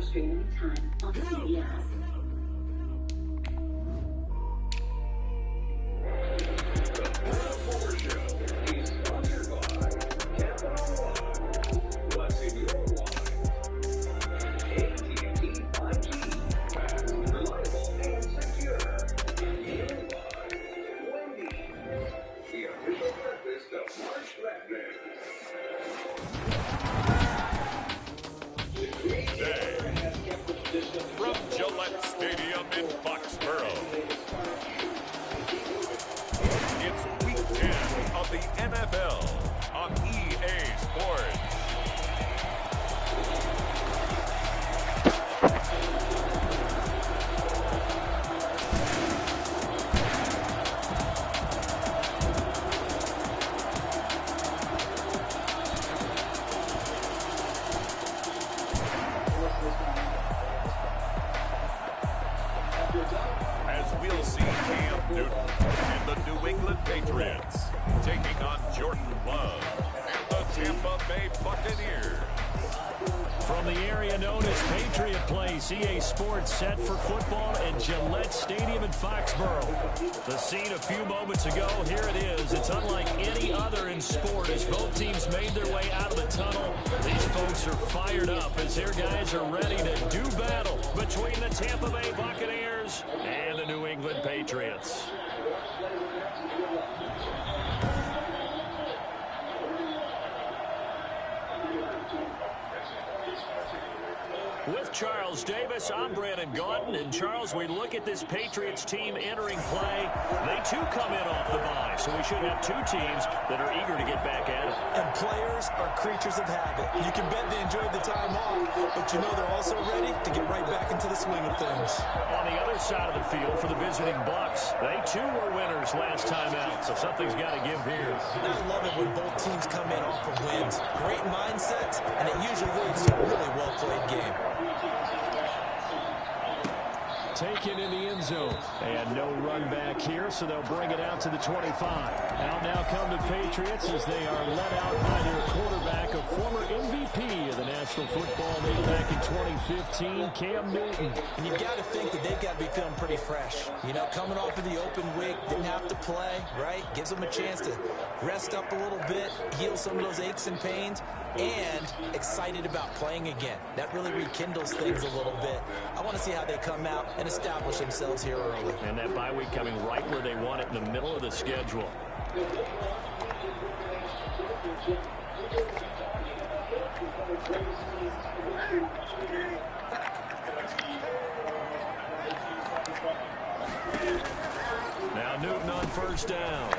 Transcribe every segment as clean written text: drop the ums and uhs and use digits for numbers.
stream anytime on CBS. As we'll see Cam Newton and the New England Patriots taking on Jordan Love and the Tampa Bay Buccaneers. From the area known as Patriot Place, EA Sports set for football at Gillette Stadium in Foxborough. The scene a few moments ago, here it is. It's unlike any other in sport as both teams made their way out of the tunnel. These folks are fired up as their guys are ready to do battle between the Tampa Bay Buccaneers and the New England Patriots. With Charles Davis, I'm Brandon Gaudin. And Charles, we look at this Patriots team entering play. They too come in off the bye, so we should have two teams that are eager to get back at it. And players are creatures of habit. You can bet they enjoyed the time off, but you know they're also ready to get right back into the swing of things. On the other side of the field for the visiting Bucs, they too were winners last time out, so something's got to give here. I love it when both teams come in off of wins. Great mindsets, and it usually leads to a really well-played game. Taken in the end zone. And no run back here, so they'll bring it out to the 25. Out now come the Patriots as they are led out by their quarterback, a former MVP of the National Football League back in 2015, Cam Newton. And you've got to think that they've got to be feeling pretty fresh. You know, coming off of the open week, didn't have to play, right? Gives them a chance to rest up a little bit, heal some of those aches and pains, and excited about playing again. That really rekindles things a little bit. I want to see how they come out and establish themselves here early. And that bye week coming right where they want it, in the middle of the schedule. Now Newton on first down.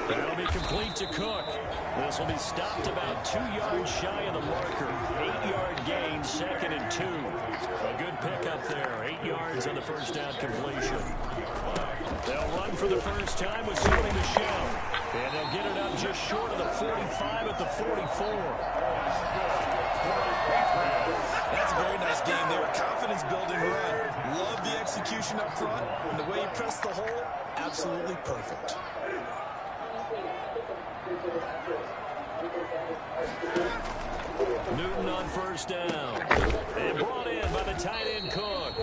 That'll be complete to Cook. This will be stopped about 2 yards shy of the marker. 8-yard gain, 2nd and 2. A good pickup there. 8 yards on the first down completion. They'll run for the first time with something to show. And they'll get it up just short of the 45 at the 44. That's a very nice game there. Confidence-building run. Love the execution up front. And the way he pressed the hole, absolutely perfect. Newton on first down. And brought in by the tight end Cook.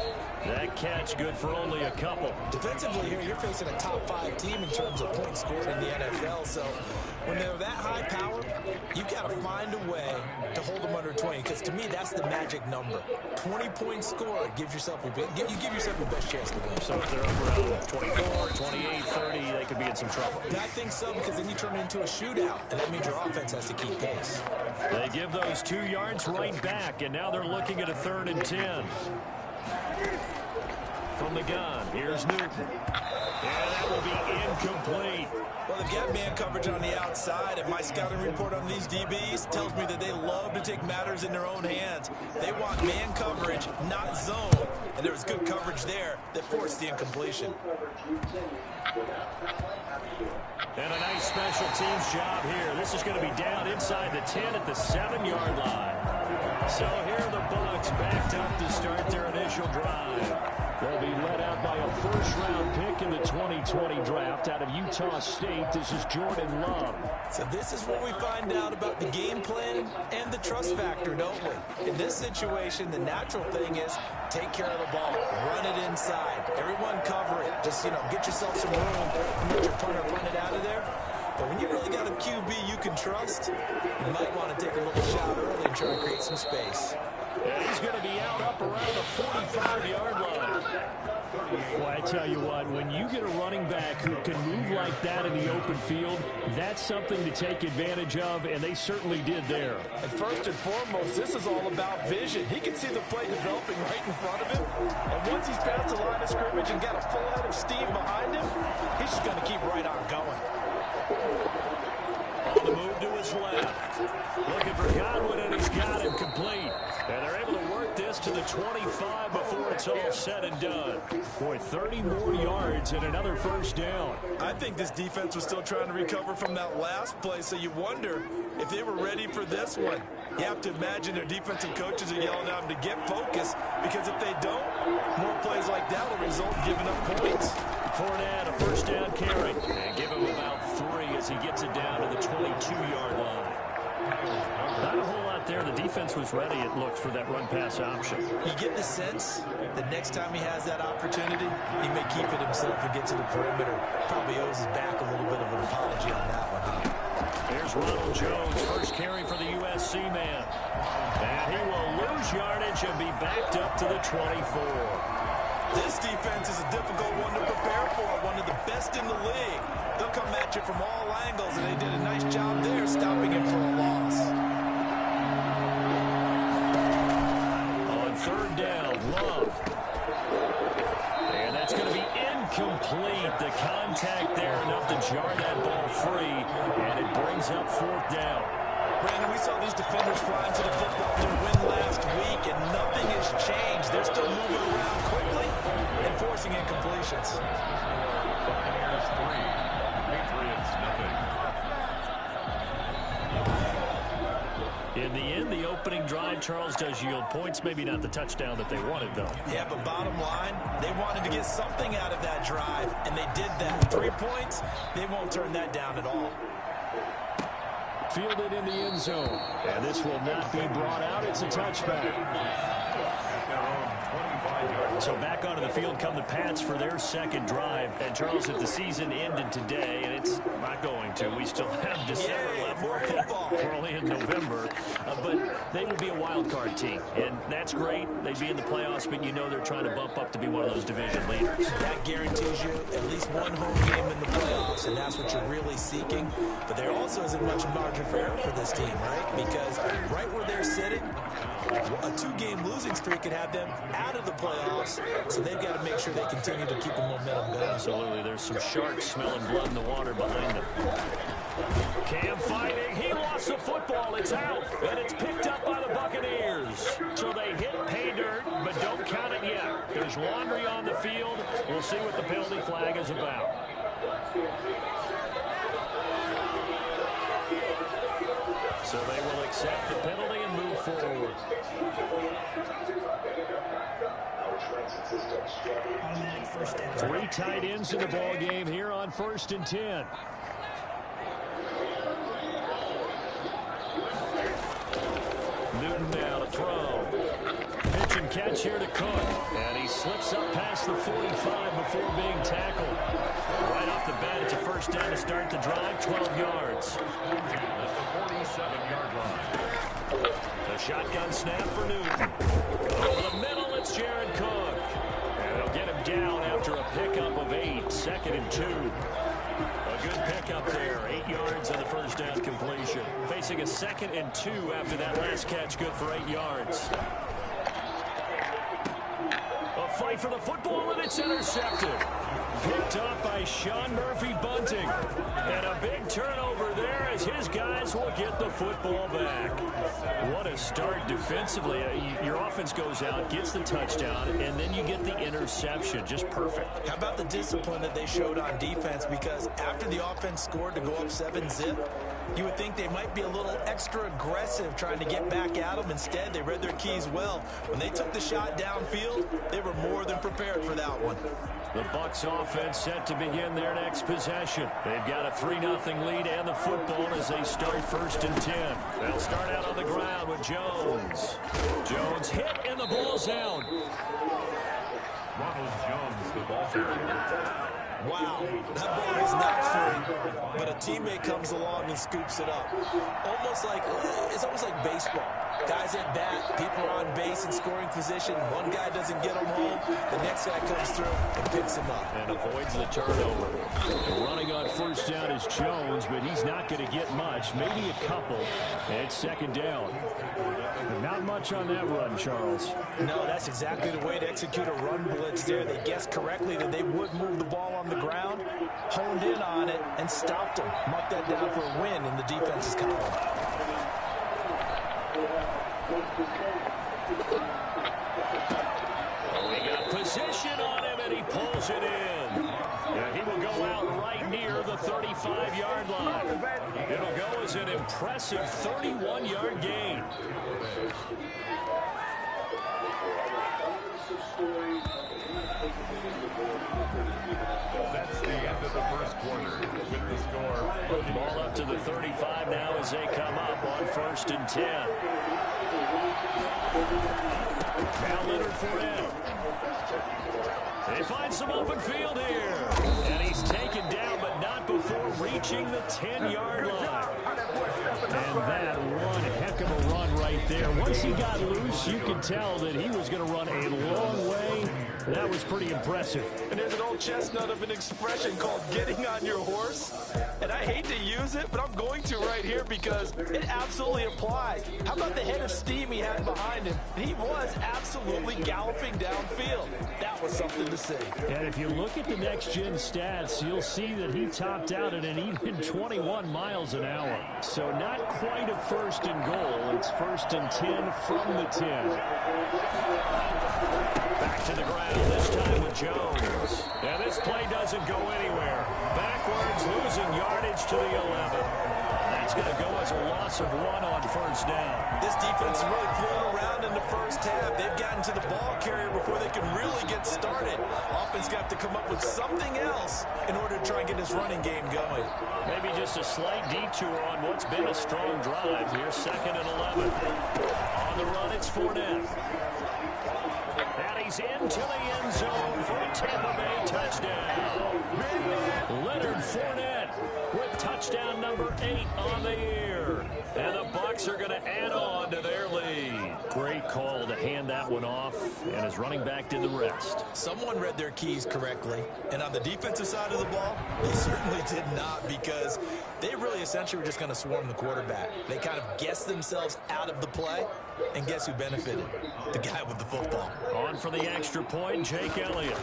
That catch good for only a couple. Defensively here, you're facing a top-5 team in terms of points scored in the NFL. So when they're that high power, you've got to find a way to hold them under 20. Because to me, that's the magic number. 20-point score gives yourself you give yourself your best chance to win. So if they're up around 24, 28, 30, they could be in some trouble. I think so, because then you turn it into a shootout, and that means your offense has to keep pace. They give those 2 yards right back, and now they're looking at a 3rd and 10. From the gun, here's Newton. And that will be incomplete. Well, they've got man coverage on the outside, and my scouting report on these DBs tells me that they love to take matters in their own hands. They want man coverage, not zone. And there was good coverage there that forced the incompletion. And a nice special teams job here. This is going to be down inside the 10 at the 7-yard line. So here are the Bucs backed up to start their initial drive. They'll be led out by a 1st first-round pick in the 2020 draft out of Utah State. This is Jordan Love. So this is where we find out about the game plan and the trust factor, don't we? In this situation, the natural thing is take care of the ball, run it inside, everyone cover it. Just, get yourself some room and let your punter run it out of there. But when you really got a QB you can trust, you might want to take a little shot early and try to create some space. And he's going to be out up around the 45-yard line. Well, I tell you what, when you get a running back who can move like that in the open field, that's something to take advantage of, and they certainly did there. And first and foremost, this is all about vision. He can see the play developing right in front of him, and once he's past the line of scrimmage and got a full head of steam behind him, he's just going to keep right on going. On the move to his left. Looking for Godwin, and he's got him complete. And they're able to work this to the 25 before it's all said and done. Boy, 30 more yards and another first down. I think this defense was still trying to recover from that last play, so you wonder if they were ready for this one. You have to imagine their defensive coaches are yelling at them to get focused, because if they don't, more plays like that will result in giving up points. Fournette, a first down carry. And give him about 3 as he gets it down to the 22-yard line. Not a whole lot there. The defense was ready, it looked, for that run-pass option. You get the sense that next time he has that opportunity, he may keep it himself and get to the perimeter. Probably owes his back a little bit of an apology on that one. Here's Ronald Jones, first carry for the USC man. And he will lose yardage and be backed up to the 24. This defense is a difficult one to prepare for, one of the best in the league. They'll come at you from all angles, and they did a nice job there stopping him for a loss. On third down, Love. And that's going to be incomplete. The contact there enough to jar that ball free, and it brings up fourth down. Brandon, we saw these defenders flying to the football to win last week, and nothing has changed. They're still moving around quickly and forcing incompletions. Buccaneers 3, Patriots nothing. In the end, the opening drive, Charles, does yield points. Maybe not the touchdown that they wanted, though. Yeah, but bottom line, they wanted to get something out of that drive, and they did that. 3 points, they won't turn that down at all. Fielded in the end zone. And this will not be brought out. It's a touchback. So back onto the field come the Pats for their second drive. And Charles, if the season ended today, and it's not going to, we still have December left. We're only in November. But they would be a wild card team. And that's great. They'd be in the playoffs, but you know they're trying to bump up to be one of those division leaders. That guarantees you at least one home game in the playoffs, and that's what you're really seeking. But there also isn't much margin for error for this team, right? Because right where they're sitting, a 2-game losing streak could have them out of the playoffs, so they've got to make sure they continue to keep the momentum going. Absolutely. There's some sharks smelling blood in the water behind them. Cam fighting. He lost the football. It's out, and it's picked up by the Buccaneers. So they hit pay dirt, but don't count it yet. There's laundry on the field. We'll see what the penalty flag is about. So they will accept the penalty and move forward. 3 tight ends in the ball game here on 1st and 10. Newton now to throw. Pitch and catch here to Cook. And he slips up past the 45 before being tackled. Right off the bat, it's a first down to start the drive, 12 yards. At the 47-yard line. A shotgun snap for Newton. Over the middle, it's Jared Cook. And they'll get him down after a pickup of 8. 2nd and 2. A good pickup there. 8 yards on the first down completion. Facing a 2nd and 2 after that last catch, good for 8 yards. A fight for the football, and it's intercepted. Picked up by Sean Murphy-Bunting. And a big turnover there as his guys will get the football back. What a start defensively. Your offense goes out, gets the touchdown, and then you get the interception. Just perfect. How about the discipline that they showed on defense? Because after the offense scored to go up 7-zip, You would think they might be a little extra aggressive trying to get back at them. Instead, they read their keys well. When they took the shot downfield, they were more than prepared for that one. The Bucs offense set to begin their next possession. They've got a 3-0 lead and the football as they start 1st and 10. They'll start out on the ground with Jones. Jones hit and the ball's out. Ronald Jones, the ball carrier. Wow, that ball is not free, but a teammate comes along and scoops it up. It's almost like baseball. Guys at bat, people are on base in scoring position. One guy doesn't get them home, the next guy comes through and picks him up. And avoids the turnover. Running on 1st down is Jones, but he's not going to get much, maybe a couple. And it's 2nd down. But not much on that run, Charles. No, that's exactly the way to execute a run blitz there. They guessed correctly that they would move the ball on the ground, honed in on it, and stopped them. Mark that down for a win in the defense's column. We got position on him, and he pulls it in. Yeah, he will go out right near the 35-yard line. It'll go as an impressive 31-yard gain. That's the end of the first quarter with the score. Ball up to the 35 now as they come up on 1st and 10. Now Leonard Fournette. They find some open field here. And he's taken down, but not before reaching the 10-yard line. And that one heck of a run right there. Once he got loose, you could tell that he was going to run a long way. That was pretty impressive. And there's an old chestnut of an expression called getting on your horse. And I hate to use it, but I'm going to right here because it absolutely applies. How about the head of steam he had behind him? He was absolutely galloping downfield. That was something to see. And if you look at the next-gen stats, you'll see that he topped out at an even 21 miles an hour. So not quite a 1st and goal. It's 1st and 10 from the 10. Back to the ground, this time with Jones. And this play doesn't go anywhere. Backwards, losing yardage to the 11. That's going to go as a loss of 1 on 1st down. This defense is really throwing around in the 1st half. They've gotten to the ball carrier before they can really get started. Offense got to come up with something else in order to try and get this running game going. Maybe just a slight detour on what's been a strong drive here. 2nd and 11. On the run, it's Fournette. And he's into the end zone for a Tampa Bay touchdown. Leonard Fournette with touchdown number 8 on the year. And the Bucs are going to add on to their lead. Great call to hand that one off, and his running back did the rest. Someone read their keys correctly, and on the defensive side of the ball, they certainly did not, because they really essentially were just going to swarm the quarterback. They kind of guessed themselves out of the play, and guess who benefited? The guy with the football. On for the extra point, Jake Elliott.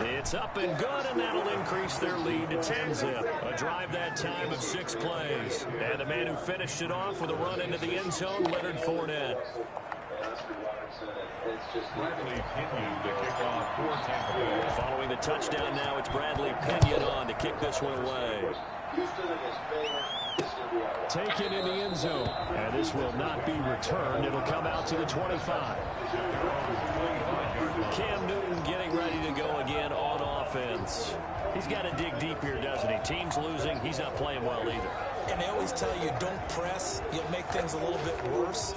It's up and good, and that'll increase their lead to 10-zip. A drive that time of 6 plays. And the man who finished it off with a run into the end zone, Leonard Fournette. Bradley Pinion to kick off for Tampa Bay. Following the touchdown now, it's Bradley Pinion on to kick this one away. Taken in the end zone. And this will not be returned. It'll come out to the 25. Cam Newton getting ready to go again on offense. He's got to dig deep here, doesn't he? Team's losing. He's not playing well either. And they always tell you, don't press. You'll make things a little bit worse.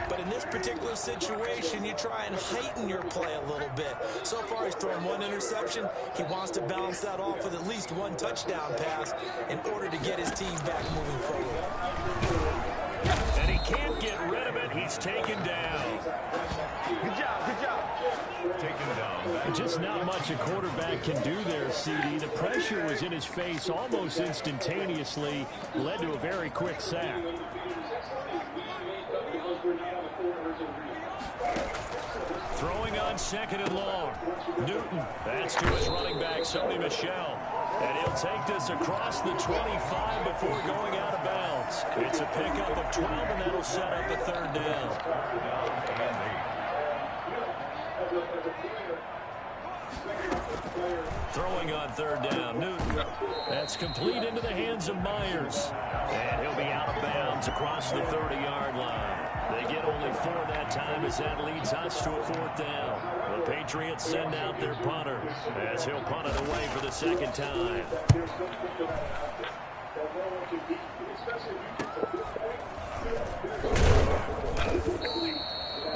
But in this particular situation, you try and heighten your play a little bit. So far, he's thrown 1 interception. He wants to balance that off with at least 1 touchdown pass in order to get his team back moving forward. And he can't get rid of it. He's taken down. Good job, good job. Taken down. Just not much a quarterback can do there, CD. The pressure was in his face almost instantaneously, led to a very quick sack. Throwing on 2nd and long. Newton, that's to his running back, Sony Michel. And he'll take this across the 25 before going out of bounds. It's a pickup of 12, and that'll set up a 3rd down. Throwing on third down, Newton. That's complete into the hands of Myers. And he'll be out of bounds across the 30-yard line. They get only 4 that time as that leads us to a 4th down. The Patriots send out their punter as he'll punt it away for the 2nd time.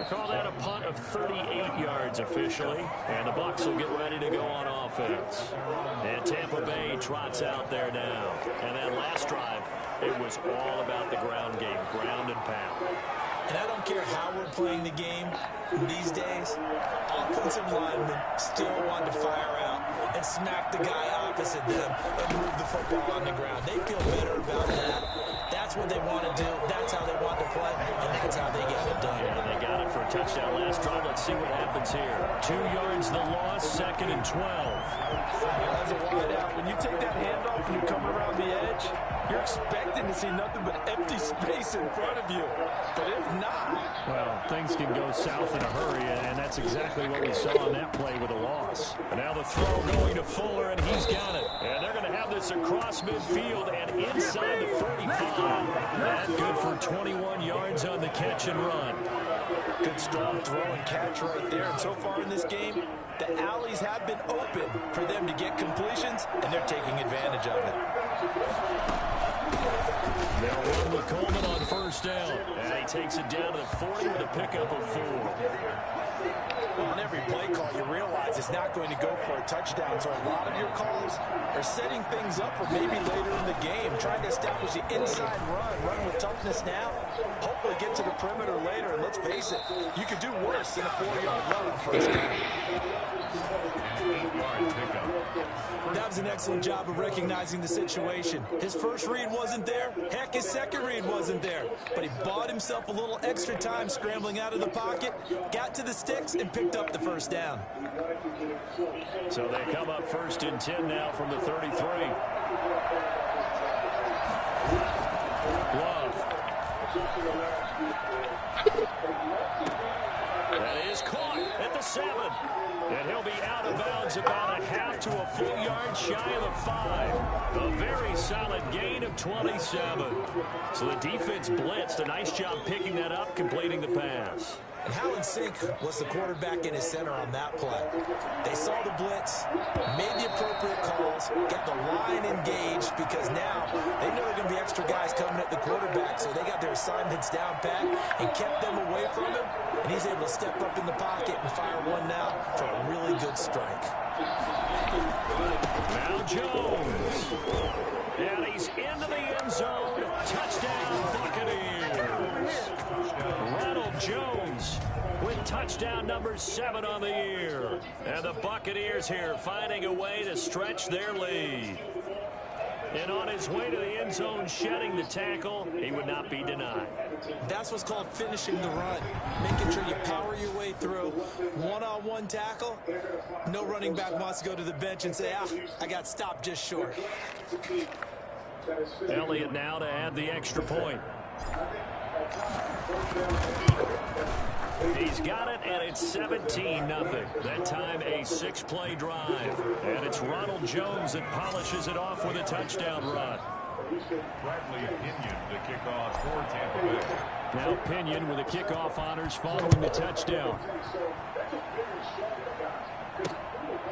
Call that a punt of 38 yards officially, and the Bucs will get ready to go on offense. And Tampa Bay trots out there now. And that last drive, it was all about the ground game, ground and pound. And I don't care how we're playing the game these days, offensive linemen still want to fire out and smack the guy opposite them and move the football on the ground. They feel better about that. That's what they want to do. That's how they want to play, and that's how they get it done. Yeah, they got it for a touchdown last drive. Let's see what happens here. 2 yards the loss, 2nd and 12. As a wide out, when you take that handoff and you come around the edge, you're expecting to see nothing but empty space in front of you. But if not, well, things can go south in a hurry, and that's exactly what we saw on that play with a loss. And now the throw going to Fuller, and he's got it. And they're going to have this across midfield and inside the 45. That good for 21 yards on the catch and run. good strong throw and catch right there. And so far in this game, the alleys have been open for them to get completions, and they're taking advantage of it. They'll run with Coleman on first down. And he takes it down to the 40 with a pickup of 4. On every play call, you realize it's not going to go for a touchdown. So a lot of your calls are setting things up for maybe later in the game, trying to establish the inside run with toughness now, hopefully get to the perimeter later. And let's face it, you could do worse than a 4-yard run on first down. That was an excellent job of recognizing the situation. His first read wasn't there. Heck, his second read wasn't there. But he bought himself a little extra time scrambling out of the pocket, got to the sticks, and picked up the first down. So they come up 1st and 10 now from the 33. Love. That is caught at the 7. And he'll be out of bounds about a half to a full yard shy of the 5. A very solid gain of 27. So the defense blitzed. A nice job picking that up, completing the pass. And how in sync was the quarterback and his center on that play? They saw the blitz, made the appropriate calls, got the line engaged, because now they know there are going to be extra guys coming at the quarterback, so they got their assignments down pat and kept them away from him, and he's able to step up in the pocket and fire one now for a really good strike. Now Jones. And he's into the end zone. Touchdown, Buccaneers. Ronald Jones with touchdown number 7 on the year. And the Buccaneers here finding a way to stretch their lead. And on his way to the end zone, shedding the tackle, he would not be denied. That's what's called finishing the run. Making sure you power your way through. One-on-one tackle. No running back wants to go to the bench and say, I got stopped just short. Elliott now to add the extra point. He's got it, and it's 17-0. That time a 6-play drive. And it's Ronald Jones that polishes it off with a touchdown run. Bradley Pinion to kick off for Tampa Bay. Now Pinion with the kickoff honors following the touchdown.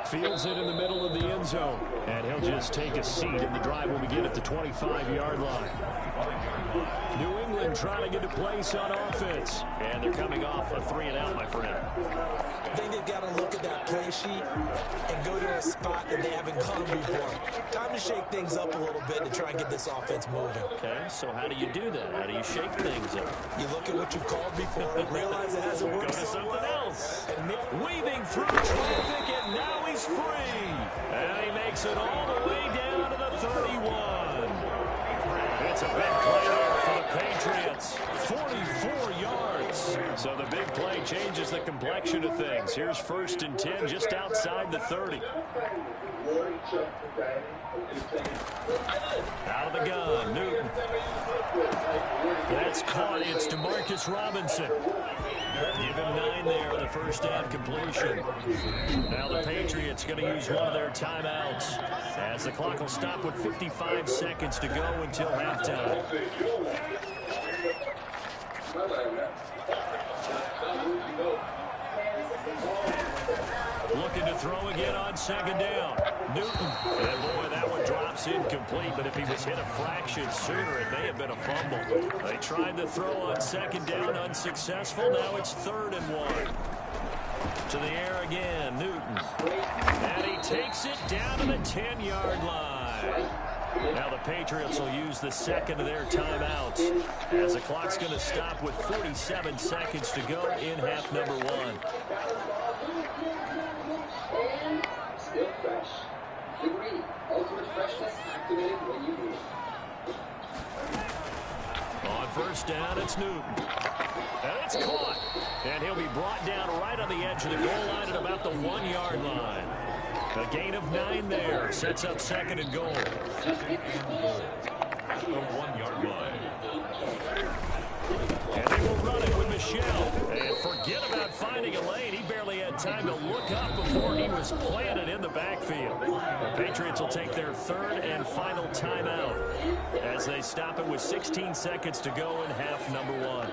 Fields it in the middle of the end zone. And he'll just take a seat, and the drive will begin at the 25-yard line. New England trying to get a place on offense. And they're coming off a 3-and-out, my friend. I think they've got to look at that play sheet and go to a spot that they haven't gone before. Time to shake things up a little bit to try and get this offense moving. Okay, so how do you do that? How do you shake things up? You look at what you've called before, realize it hasn't worked Go to so something well. else. Weaving through traffic, and now he's free. And he makes it all the way down to the 31. It's a big play there for the Patriots. 44 yards. yards. So the big play changes the complexion of things. Here's 1st and 10 just outside the 30. Out of the gun, Newton. That's caught. It's DeMarcus Robinson. Give him 9 there on the first down completion. Now the Patriots going to use one of their timeouts as the clock will stop with 55 seconds to go until halftime. Looking to throw again on 2nd down. Newton. And boy, that one drops incomplete, but if he was hit a fraction sooner, it may have been a fumble. They tried to throw on 2nd down, unsuccessful. Now it's 3rd and 1. To the air again, Newton. And he takes it down to the 10-yard line. Now the Patriots will use the second of their timeouts as the clock's going to stop with 47 seconds to go in half number 1. Still fresh. Degree. Ultimate freshness activated when you need it. On 1st down, it's Newton. And it's caught. And he'll be brought down right on the edge of the goal line at about the 1-yard line. A gain of 9 there. Sets up 2nd and goal. The 1-yard line. And they will run it with Michelle. And forget about finding a lane. He barely had time to look up before he was planted in the backfield. The Patriots will take their 3rd and final timeout as they stop it with 16 seconds to go in half number 1.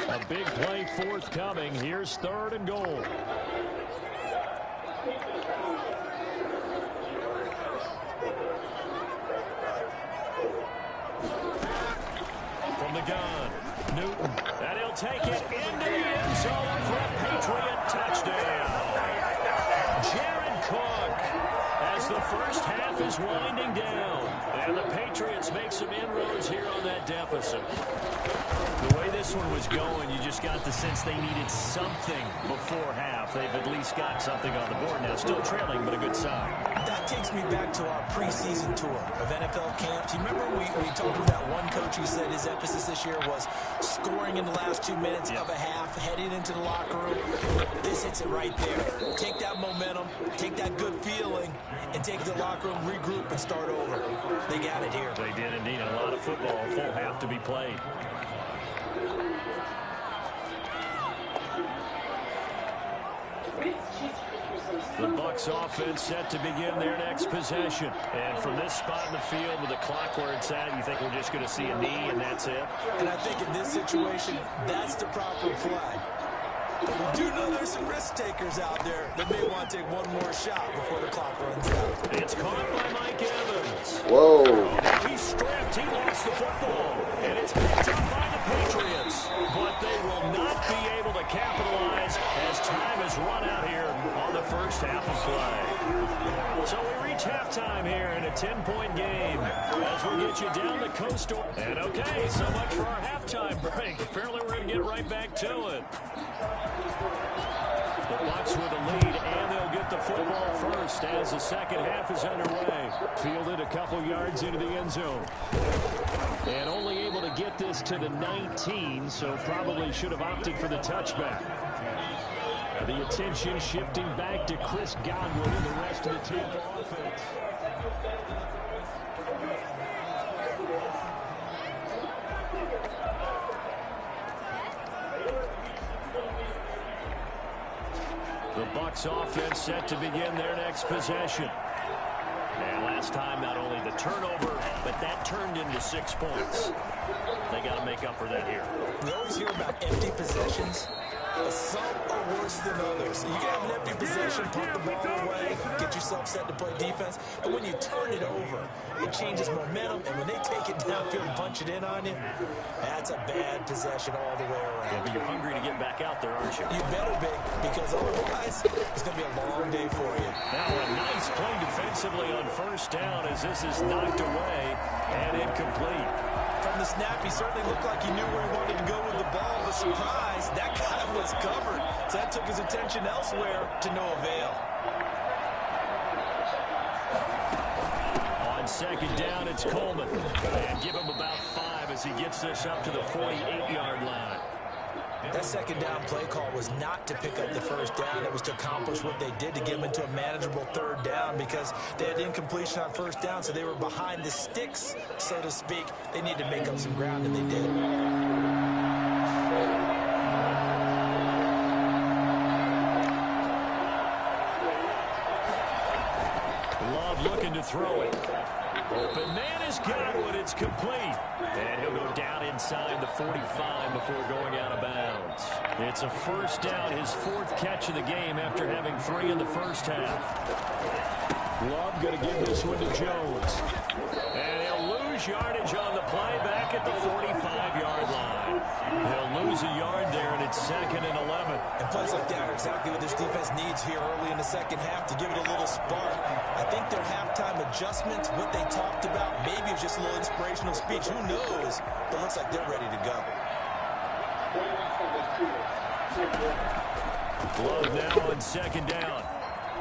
A big play forthcoming. Here's 3rd and goal. From the gun, Newton, and he'll take it into the end zone for a Patriot touchdown. Jared Cook, as the first half is winding down, and the Patriots make some inroads here on that deficit. The way this one was going, you just got the sense they needed something before half. They've at least got something on the board now. Still trailing, but a good sign. That takes me back to our preseason tour of NFL camps. You remember we talked with that one coach who said his emphasis this year was scoring in the last 2 minutes of a half, heading into the locker room. This hits it right there. Take that momentum, take that good feeling, and take the locker room, regroup, and start over. They got it here. They did indeed. A lot of football, a full half to be played. The Bucs offense set to begin their next possession. And from this spot in the field with the clock where it's at, you think we're just going to see a knee and that's it? And I think in this situation, that's the proper play. But we do know there's some risk takers out there that may want to take one more shot before the clock runs out. It's caught by Mike Evans. Whoa. He's stripped. He lost the football. And it's picked up by the Patriots. But they will not be able to capitalize as time has run out here on the first half of play. So we reach halftime here in a 10-point game as we get you down the coastal. And okay, so much for our halftime break. Apparently we're going to get right back to it. The Bucs with a lead, and they'll get the football first as the second half is underway. Fielded a couple yards into the end zone. And only able to get this to the 19, so probably should have opted for the touchback. The attention shifting back to Chris Godwin and the rest of the Tampa offense. The Bucs offense set to begin their next possession. And last time, not only the turnover, but that turned into 6 points. They got to make up for that here. We always hear about empty possessions, but some are worse than others. You can have an empty possession, punt the ball away, get yourself set to play defense, but when you turn it over, it changes momentum, and when they take it downfield and punch it in on you, that's a bad possession all the way around. Yeah, but you're hungry to get back out there, aren't you? You better be, because otherwise, it's going to be a long day for you. Now a nice play defensively on first down as this is knocked away and incomplete. From the snap, he certainly looked like he knew where he wanted to go with the ball, but surprise, that guy was covered. So that took his attention elsewhere to no avail. On second down, it's Coleman. And give him about 5 as he gets this up to the 48-yard line. That second down play call was not to pick up the first down. It was to accomplish what they did to get them into a manageable third down because they had incompletion on first down, so they were behind the sticks, so to speak. They needed to make up some ground, and they did. Love looking to throw it. Open man has got one. It's complete. And he'll go down inside the 45 before going out of bounds. It's a first down, his fourth catch of the game after having 3 in the first half. Love going to give this one to Jones. And he'll lose yardage on the play back at the 45-yard line. He'll lose a yard there, and it's 2nd and 11. And plays like that are exactly what this defense needs here early in the second half to give it a little spark. I think their halftime adjustments, what they talked about, maybe it was just a little inspirational speech. Who knows? But it looks like they're ready to go. Love now on 2nd down.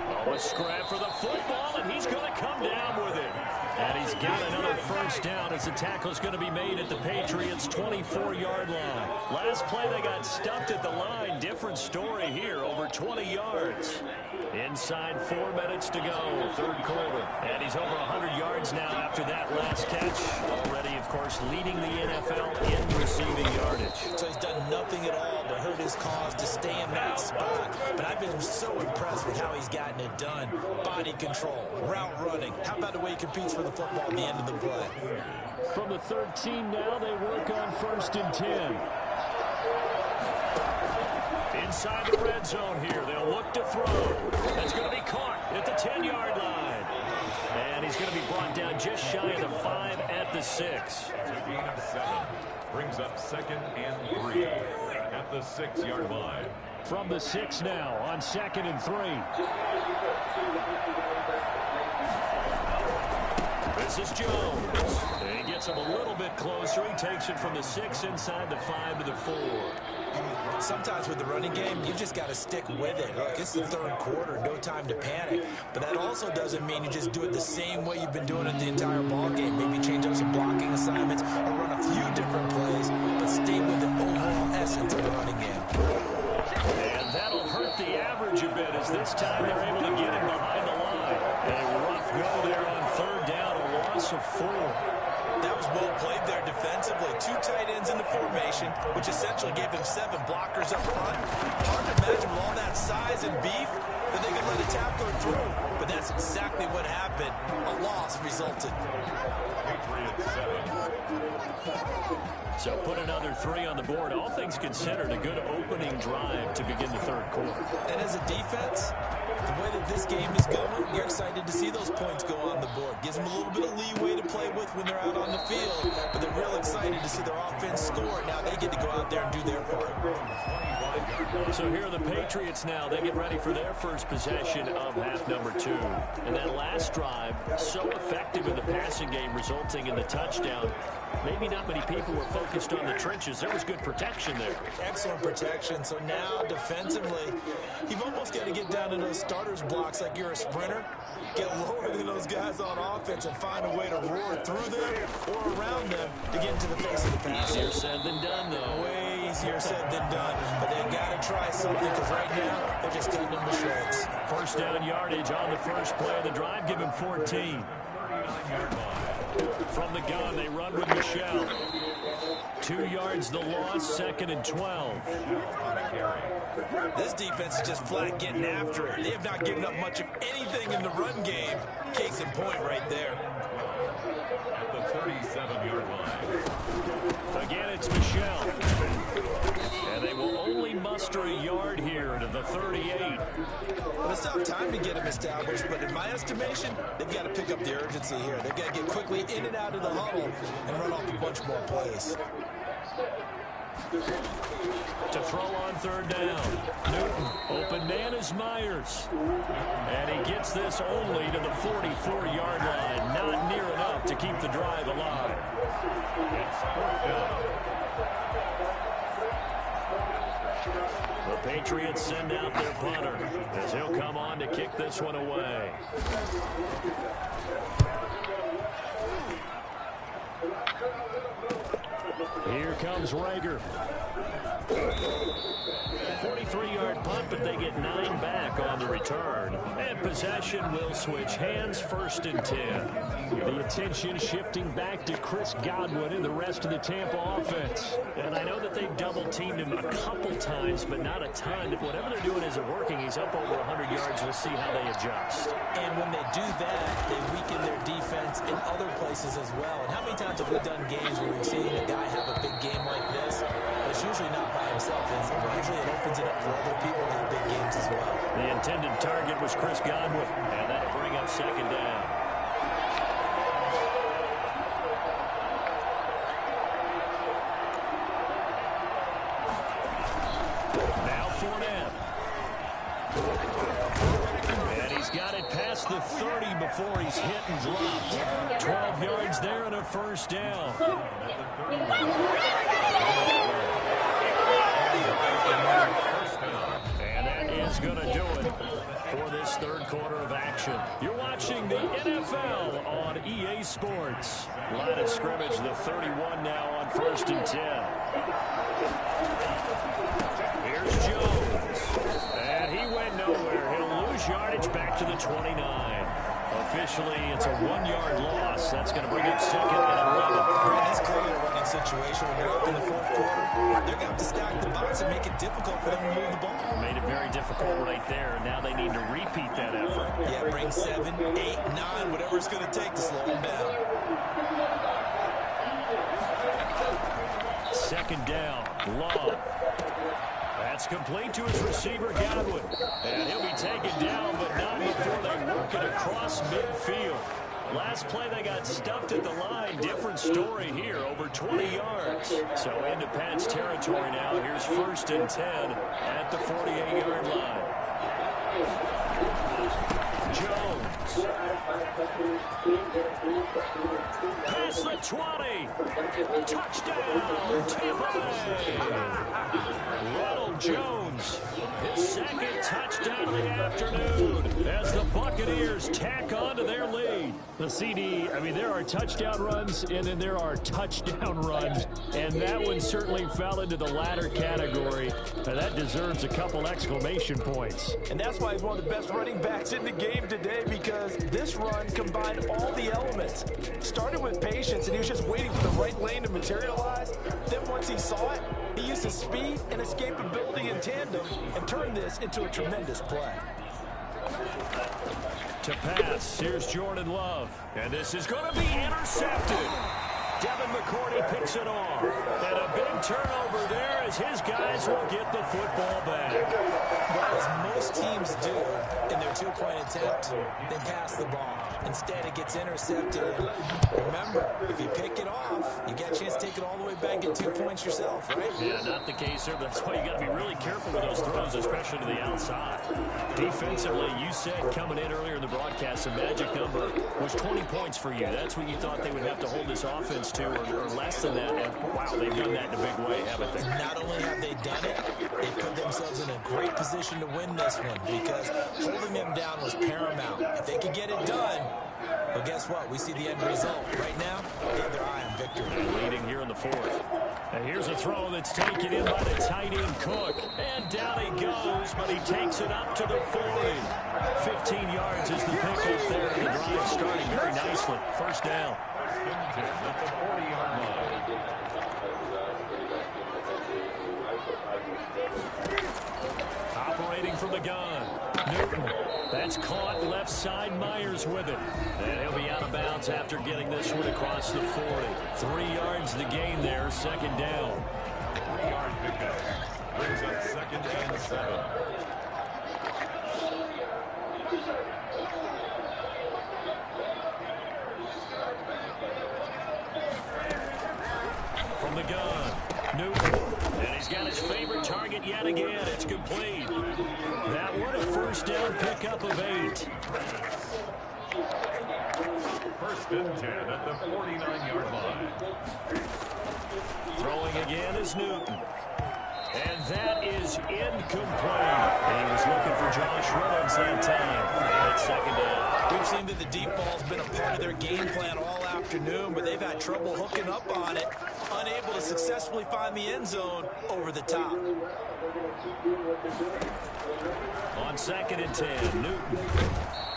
Oh, a scrap for the football, and he's going to come down with it. And he's got another first down as the tackle is going to be made at the Patriots' 24-yard line. Last play, they got stuffed at the line. Different story here, over 20 yards. Inside 4 minutes to go, third quarter. And he's over 100 yards now after that last catch. Already, of course, leading the NFL in receiving yardage. So he's done nothing at all to hurt his cause, to stay in that spot. But I've been so impressed with how he's gotten it done. Body control, route running. How about the way he competes for the football at the end of the play? From the 13 now, they work on 1st and 10. Inside the red zone here, they'll look to throw. That's going to be caught at the 10-yard line. And he's going to be brought down just shy of the 5 at the 6. Gain of 7 brings up 2nd and 3 at the 6-yard line. From the 6 now on 2nd and 3. This is Jones. He gets him a little bit closer. He takes it from the 6 inside the 5 to the 4. Sometimes with the running game, you just got to stick with it. Look, it's the third quarter, no time to panic. But that also doesn't mean you just do it the same way you've been doing it the entire ball game. Maybe change up some blocking assignments or run a few different plays, but stay with the overall essence of the running game. And that'll hurt the average a bit as this time they're able to get him behind the line. A rough go there on 3rd down, a loss of 4. That was well played there defensively. 2 tight ends in the formation, which essentially gave them 7 blockers up front. Hard to imagine with all that size and beef that they could let a tackler through. But that's exactly what happened. A loss resulted. Patriots 7. So put another 3 on the board. All things considered, a good opening drive to begin the third quarter. And as a defense, the way that this game is going, you're excited to see those points go on the board. Gives them a little bit of leeway to play with when they're out on the field, but they're real excited to see their offense score. Now they get to go out there and do their part. So here are the Patriots now. They get ready for their first possession of half number 2. And that last drive, so effective in the passing game, resulting in the touchdown. Maybe not many people were focused on the trenches. There was good protection there. Excellent protection. So now defensively, you've almost got to get down to those starters blocks like you're a sprinter. Get lower than those guys on offense and find a way to roar through them or around them to get into the face of the pass. Easier said than done, though. Way easier said than done. But they've got to try something because right now they're just cutting them to shreds. First down yardage on the first play of the drive. Give him 14. From the gun, they run with Michelle. 2 yards the loss, 2nd and 12. This defense is just flat getting after it. They have not given up much of anything in the run game. Case in point right there. At the 37-yard line. Again, it's Michelle. And they will only muster a yard here to the 38. Well, it's tough time to get them established, but in my estimation, they've got to pick up the urgency here. They've got to get quickly in and out of the huddle and run off a bunch more plays. To throw on 3rd down. Newton, open man is Myers. And he gets this only to the 44-yard line. Not near enough to keep the drive alive. It's 4th down. The Patriots send out their punter as he'll come on to kick this one away. Here comes Rager. 43-yard punt, but they get 9 back on the return. And possession will switch hands, 1st and 10. The attention shifting back to Chris Godwin and the rest of the Tampa offense. And I know that they've double-teamed him a couple times, but not a ton. Whatever they're doing isn't working. He's up over 100 yards. We'll see how they adjust. And when they do that, they weaken their defense in other places as well. And how many times have we done games where we've seen a guy have a big game like this? But it's usually not by himself, is it? Usually it opens it up for other people to have big games as well. The intended target was Chris Godwin, and that'll bring up 2nd down. Now Fournette. And he's got it past the 30 before he's hit and dropped. 12 yards there and a 1st down. And that is going to do it for this 3rd quarter of action. You're watching the NFL on EA Sports. Line of scrimmage, the 31 now on 1st and 10. Here's Jones. And he went nowhere. He'll lose yardage back to the 29. Officially, it's a 1-yard loss. That's going to bring up 2nd and 11. This clearly a running situation when you're up in the 4th quarter. They're going to have to stack the box and make it difficult for them to move the ball. Made it very difficult right there. Now they need to repeat that effort. Yeah, bring 7, 8, 9, whatever it's going to take to slow them down. 2nd down. Love. That's complete to his receiver, Godwin. And he'll be taken down, but not before they work it across midfield. Last play, they got stuffed at the line. Different story here, over 20 yards. So into Pat's territory now. Here's 1st and 10 at the 48-yard line. Jones. Past the 20. Touchdown, Tampa Bay. Ronald Jones, his 2nd touchdown of the afternoon as the Buccaneers tack on to their lead. The CD, I mean, there are touchdown runs and then there are touchdown runs, and that one certainly fell into the latter category. And that deserves a couple exclamation points. And that's why he's one of the best running backs in the game today, because this run combined all the elements. Started with patience, and he was just waiting for the right lane to materialize. Then once he saw it, he used his speed and escapability in tandem and turned this into a tremendous play. To pass, here's Jordan Love. And this is going to be intercepted. Devin McCourty picks it off. And a big turnover there as his guys will get the football back. Well, as most teams do in their 2-point attempt, they pass the ball. Instead, it gets intercepted. Remember, if you pick it off, you get a chance to take it all the way back and get 2 points yourself, right? Yeah, not the case here. That's why you got to be really careful with those throws, especially to the outside. Defensively, you said coming in earlier in the broadcast, the magic number was 20 points for you. That's what you thought they would have to hold this offense to, or less than that. And wow, they've done that in a big way, haven't they? Not only have they done it, they put themselves in a great position to win this one, because holding them down was paramount. If they could get it done, well, guess what? We see the end result. Right now, they have their eye on victory. And leading here in the 4th. And here's a throw that's taken in by the tight end Cook. And down he goes, but he takes it up to the 40. 15 yards is the pickup there. The drive starting very nicely. 1st down. At the 40-yard line. Operating from the gun. Newton. That's caught left side. Myers with it. And he'll be out of bounds after getting this one across the 40. 3 yards the gain there. 2nd down. 3-yard pickup. Brings up 2nd and 7. From the gun. Newton. And he's got his favorite target yet again. It's complete. That one a 1st down pickup of 8. 1st and 10 at the 49-yard line. Throwing again is Newton. And that is incomplete. And he was looking for Josh Reynolds that time. And it's 2nd down. We've seen that the deep ball's been a part of their game plan all afternoon, but they've had trouble hooking up on it. unable to successfully find the end zone over the top. On 2nd and 10, Newton.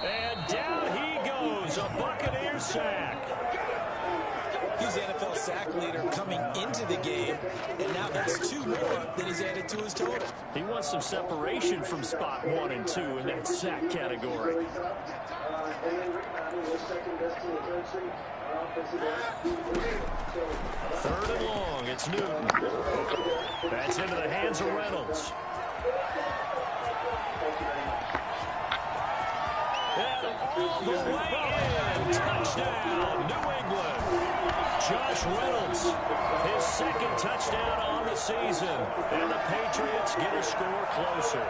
And down he goes, a Buccaneer sack. He's the NFL sack leader coming into the game, and now that's 2 more than he's added to his total. He wants some separation from spot 1 and 2 in that sack category. Third and long, it's Newton. That's into the hands of Reynolds. And all the way in, touchdown, New England. Josh Reynolds, his 2nd touchdown on the season, and the Patriots get a score closer.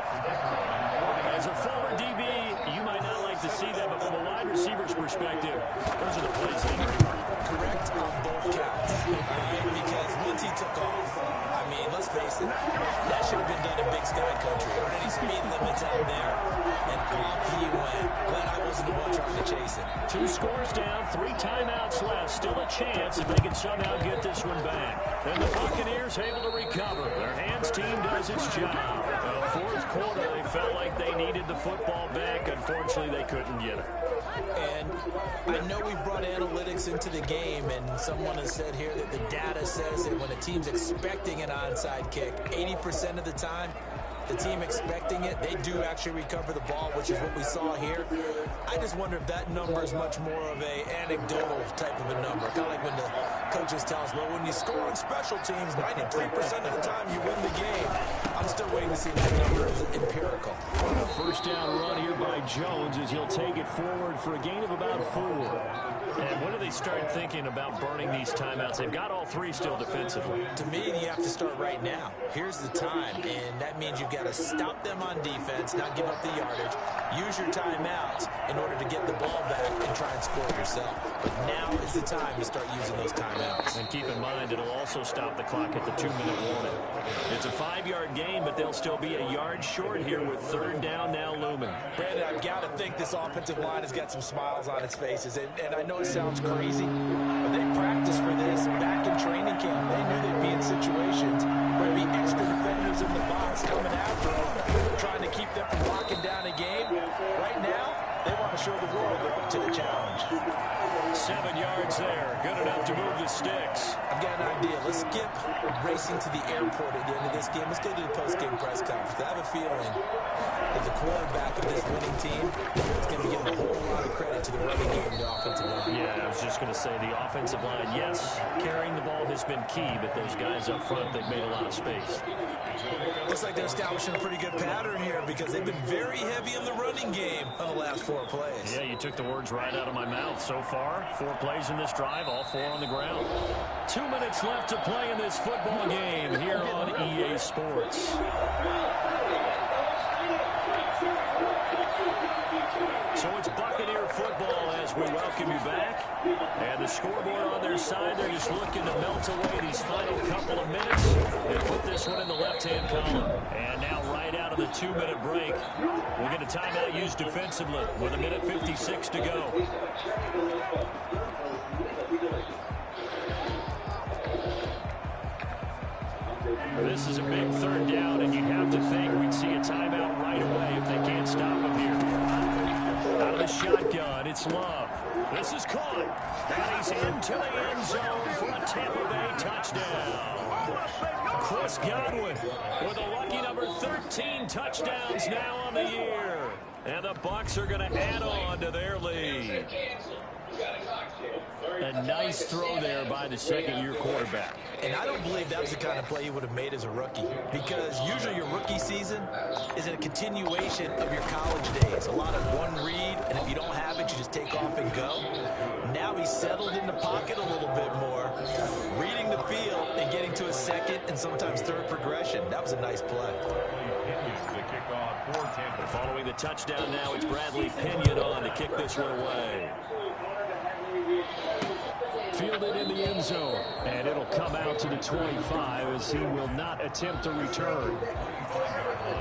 As a former DB, you might not like to see that, but from a wide receiver's perspective, those are the plays they need. Correct on both counts. Because once he took off, I mean, let's face it, that should have been done in Big Sky Country. Already speed limits out there, and off he went. Glad I wasn't the one trying to chase him. 2 scores down, 3 timeouts left. Still a chance if they can somehow get this one back. And the Buccaneers able to recover. Their hands team does its job. Fourth quarter, they felt like they needed the football back. Unfortunately, they couldn't get it. And I know we brought analytics into the game, and someone has said here that the data says that when a team's expecting an onside kick, 80% of the time, the team expecting it, they do actually recover the ball, which is what we saw here. I just wonder if that number is much more of a anecdotal type of a number. Kind of like when the coaches tell us, well, when you score on special teams, 93% of the time you win the game. I'm still waiting to see that number is empirical. A first down run here by Jones as he'll take it forward for a gain of about 4. And when do they start thinking about burning these timeouts? They've got all 3 still defensively. To me, you have to start right now. Here's the time, and that means you've got to stop them on defense, not give up the yardage, use your timeouts in order to get the ball back and try and score yourself. But now is the time to start using those timeouts. And keep in mind, it'll also stop the clock at the 2-minute warning. It's a 5-yard gain, but they'll still be a yard short here with 3rd down now looming. Brandon, I've got to think this offensive line has got some smiles on its faces. And I know it sounds crazy, but they practiced for this back in training camp. They knew they'd be in situations where there'd be extra defenders in the box coming after them, trying to keep them from locking down a game. Right now, they want to show the world they're up to the challenge. 7 yards there. Good enough to move the sticks. I've got an idea. Let's skip racing to the airport at the end of this game. Let's go to the post-game press conference. I have a feeling that the quarterback of this winning team is going to be giving a whole lot of credit to the running game and the offensive line. Yeah, I was just going to say the offensive line, yes, carrying the ball has been key, but those guys up front, they've made a lot of space. Looks like they're establishing a pretty good pattern here because they've been very heavy in the running game on the last 4 plays. Yeah, you took the words right out of my mouth. So far, 4 plays in this drive, all 4 on the ground. 2 minutes left to play in this football game here on EA Sports. So it's Buccaneer football as we welcome you back. And the scoreboard on their side, they're just looking to melt away these final couple of minutes and put this one in the left-hand column. And now right out of the 2-minute break, we'll get a timeout used defensively with 1:56 to go. This is a big 3rd down, and you'd have to think we'd see a timeout right away if they can't stop him here. Out of the shotgun, it's Love. This is caught, and he's into the end zone for a Tampa Bay touchdown. Chris Godwin with a lucky number 13 touchdowns now on the year. And the Bucs are going to add on to their lead. A nice throw there by the 2nd-year quarterback. And I don't believe that was the kind of play he would have made as a rookie, because usually your rookie season is a continuation of your college days. A lot of one read, and if you don't have it, you just take off and go. Now he's settled in the pocket a little bit more, reading the field and getting to a 2nd and sometimes 3rd progression. That was a nice play. Following the touchdown now, it's Bradley Pinion on to kick this one away. fielded in the end zone. And it'll come out to the 25 as he will not attempt to return.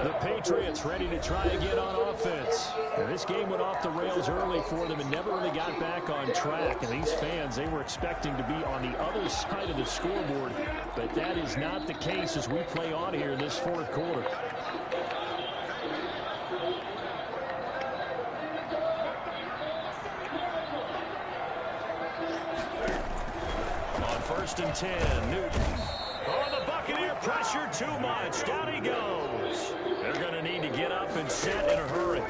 The Patriots ready to try again on offense. Now, this game went off the rails early for them and never really got back on track. And these fans, they were expecting to be on the other side of the scoreboard. But that is not the case as we play on here in this fourth quarter. On 1st and 10, Newton. Oh, the Buccaneer pressure too much. Down he goes. They're going to need to get up and set in a hurry.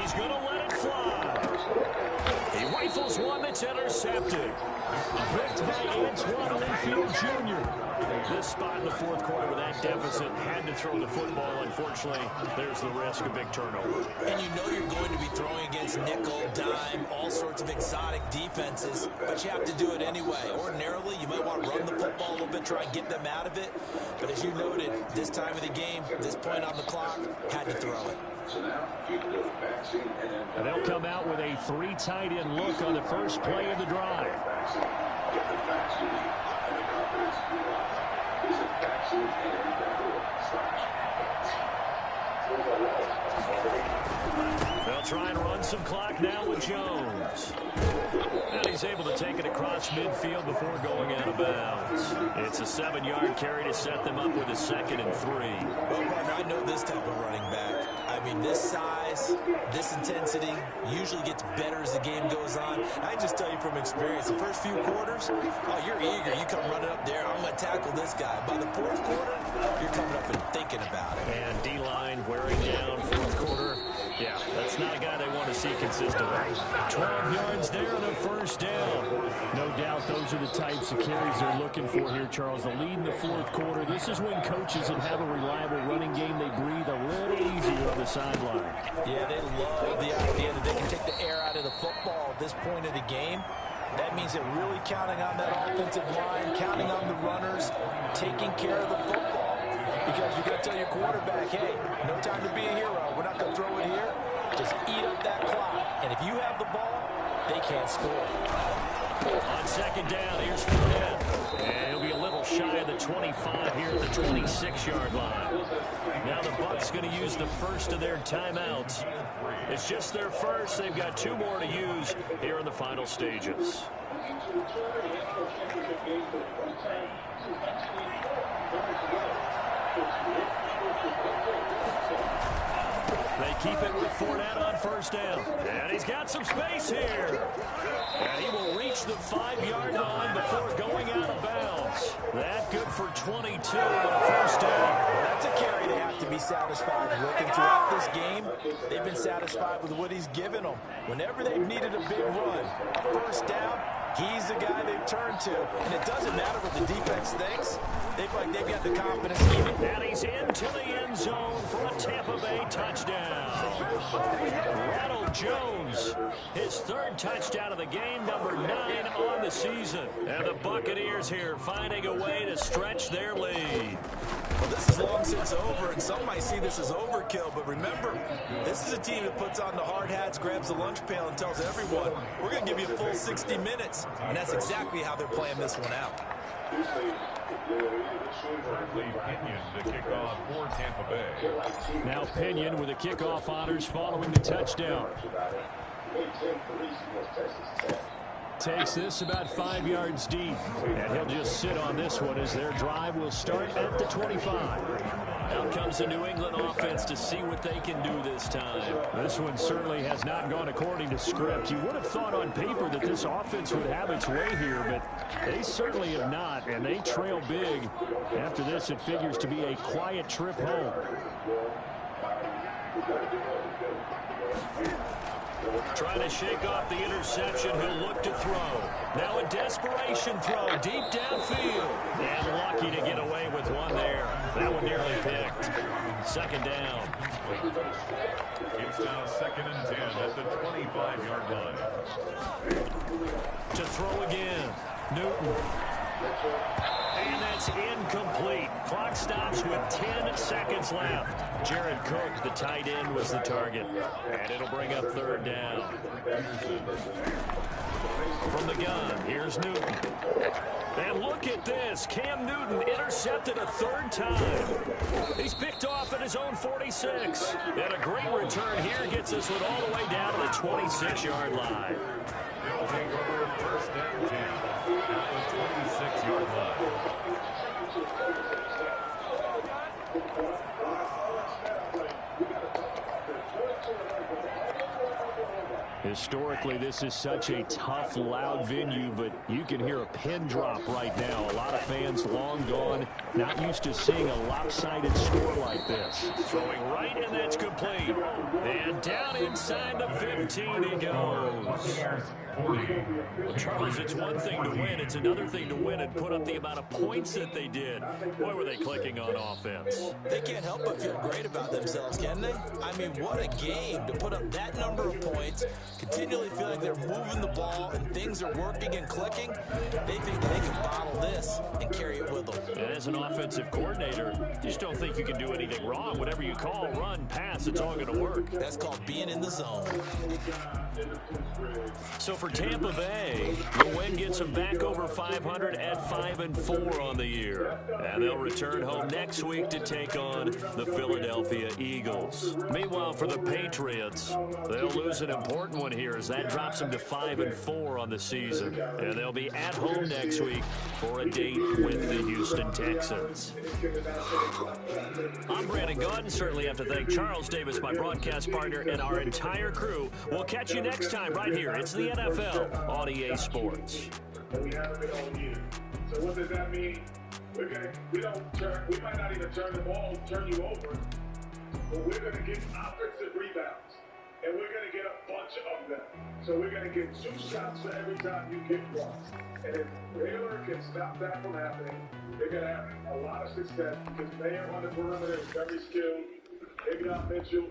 He's going to let it fly. He rifles one that's intercepted. Picked by Antoine Winfield Jr. This spot in the fourth quarter with that deficit, had to throw the football. Unfortunately, there's the risk of big turnover. And you know you're going to be throwing against nickel, dime, all sorts of exotic defenses, but you have to do it anyway. Ordinarily, you might want to run the football a little bit, try and get them out of it. But as you noted, this time of the game, this point on the clock, had to throw it. And they'll come out with a 3 tight end look on the first play of the drive. They'll try and run some clock now with Jones. And he's able to take it across midfield before going out of bounds. It's a 7-yard carry to set them up with a 2nd and 3. Well, partner, I know this type of running back. I mean, this size, this intensity usually gets better as the game goes on. I just tell you from experience, the first few quarters, oh, you're eager. You come running up there, I'm going to tackle this guy. By the fourth quarter, you're coming up and thinking about it. And D-line wearing down fourth quarter. Yeah, that's not a guy they want to see consistently. 12 yards there on a first down. No doubt those are the types of carries they're looking for here, Charles. The lead in the fourth quarter. This is when coaches that have a reliable running game, they breathe a little easier on the sideline. Yeah, they love the idea that they can take the air out of the football at this point of the game. That means they're really counting on that offensive line, counting on the runners, taking care of the football. Because you got to tell your quarterback, hey, no time to be a hero. We're not going to throw it here. Just eat up that clock. And if you have the ball, they can't score. On 2nd down, here's Fournette. And he'll be a little shy of the 25 here at the 26-yard line. Now the Bucs going to use the first of their timeouts. It's just their first. They've got 2 more to use here in the final stages. They keep it with Fournette on 1st down. And he's got some space here. And he will reach the 5-yard line before going out of bounds. That good for 22 on 1st down. That's a carry they have to be satisfied with. And throughout this game, they've been satisfied with what he's given them. Whenever they've needed a big run, a 1st down, he's the guy they've turned to. And it doesn't matter what the defense thinks. They've got the confidence. And he's into the end zone for a Tampa Bay touchdown. Ronald Jones, his 3rd touchdown of the game, number 9 on the season. And the Buccaneers here finding a way to stretch their lead. Well, this is long since over, and some might see this as overkill. But remember, this is a team that puts on the hard hats, grabs the lunch pail, and tells everyone, we're going to give you a full 60 minutes. And that's exactly how they're playing this one out. Pinion to kick off for Tampa Bay. Now Pinion with the kickoff honors following the touchdown. Takes this about 5 yards deep. And he'll just sit on this one as their drive will start at the 25. Out comes the New England offense to see what they can do this time. This one certainly has not gone according to script. You would have thought on paper that this offense would have its way here, but they certainly have not, and they trail big. After this, it figures to be a quiet trip home. Trying to shake off the interception. He'll look to throw. Now a desperation throw deep downfield. And lucky to get away with one there. That one nearly picked. 2nd down. It's now 2nd and 10 at the 25-yard line. To throw again. Newton. And that's incomplete. Clock stops with 10 seconds left. Jared Cook, the tight end, was the target. And it'll bring up third down. From the gun, here's Newton. And look at this. Cam Newton intercepted a third time. He's picked off at his own 46. And a great return here gets this one all the way down to the 26-yard line. They'll take over first and 10 at the 26-yard line. Historically, this is such a tough, loud venue, but you can hear a pin drop right now. A lot of fans long gone, not used to seeing a lopsided score like this. Throwing right, and that's complete. And down inside the 15 he goes. Well, Charles, it's one thing to win. It's another thing to win and put up the amount of points that they did. Boy, were they clicking on offense. They can't help but feel great about themselves, can they? I mean, what a game to put up that number of points, continually feel like they're moving the ball and things are working and clicking. They think they can bottle this and carry it with them. And as an offensive coordinator, you just don't think you can do anything wrong. Whatever you call, run, pass, it's all going to work. That's called being in the zone. So for Tampa Bay, the win gets them back over 500 at 5-4 on the year. And they'll return home next week to take on the Philadelphia Eagles. Meanwhile, for the Patriots, they'll lose an important one here as that drops them to 5-4 on the season. And they'll be at home next week for a date with the Houston Texans. I'm Brandon Gaudin. Certainly have to thank Charles Davis, my broadcast partner, and our entire crew. We'll catch you next time right here. It's the NFL on EA Sports. We haven't been all year. So what does that mean? We might not even turn the ball, turn you over, but we're going to get offensive rebounds, and we're going to get a bunch of them. So we're going to get 2 shots for every time you get one. And if Baylor can stop that from happening, they're going to have a lot of success because Mayer on the perimeter is very skilled. Maybe not Mitchell.